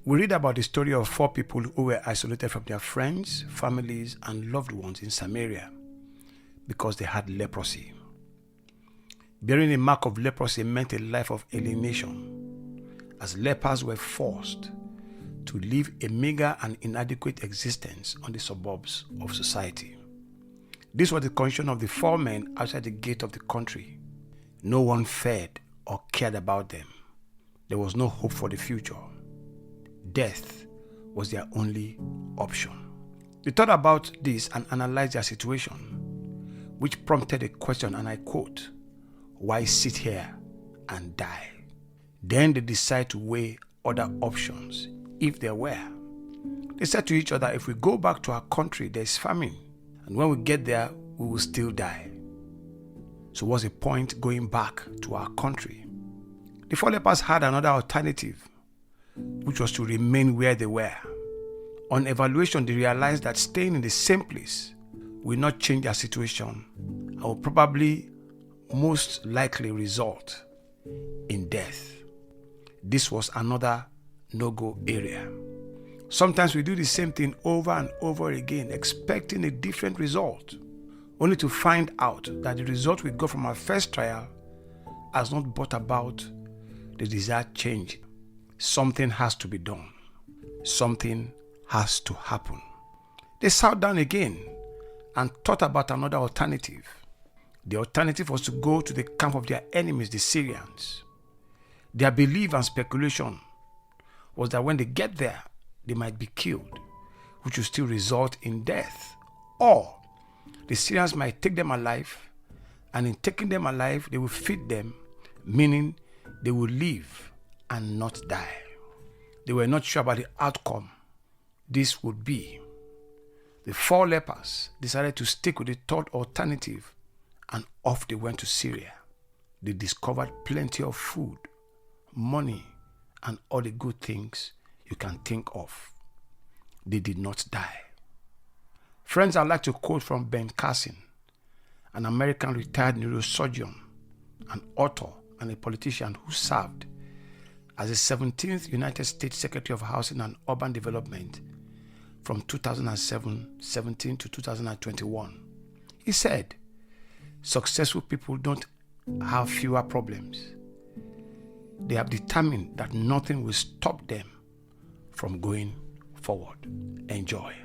We read about the story of 4 people who were isolated from their friends, families, and loved ones in Samaria because they had leprosy. Bearing a mark of leprosy meant a life of alienation, as lepers were forced to live a meager and inadequate existence on the suburbs of society. This was the condition of the 4 men outside the gate of the country. No one fed or cared about them. There was no hope for the future. Death was their only option. They thought about this and analyzed their situation, which prompted a question, and I quote, "Why sit here and die?" Then they decided to weigh other options, if there were. They said to each other, if we go back to our country, there is famine, and when we get there, we will still die. So what's the point going back to our country? The 4 lepers had another alternative, which was to remain where they were. On evaluation, they realized that staying in the same place will not change their situation and will probably most likely result in death. This was another no-go area. Sometimes we do the same thing over and over again, expecting a different result, only to find out that the result we got from our first trial has not brought about the desired change. Something has to be done. Something has to happen. They sat down again and thought about another alternative. The alternative was to go to the camp of their enemies, the Syrians. Their belief and speculation was that when they get there, they might be killed, which will still result in death. Or the Syrians might take them alive, and in taking them alive, they will feed them, meaning they will live and not die. They were not sure about the outcome this would be. The 4 lepers decided to stick with the third alternative, and off they went to Syria. They discovered plenty of food, money, and all the good things you can think of. They did not die. Friends, I'd like to quote from Ben Carson, an American retired neurosurgeon, an author, and a politician who served as the 17th United States Secretary of Housing and Urban Development from 2017 to 2021. He said, "Successful people don't have fewer problems. They have determined that nothing will stop them from going forward." Enjoy.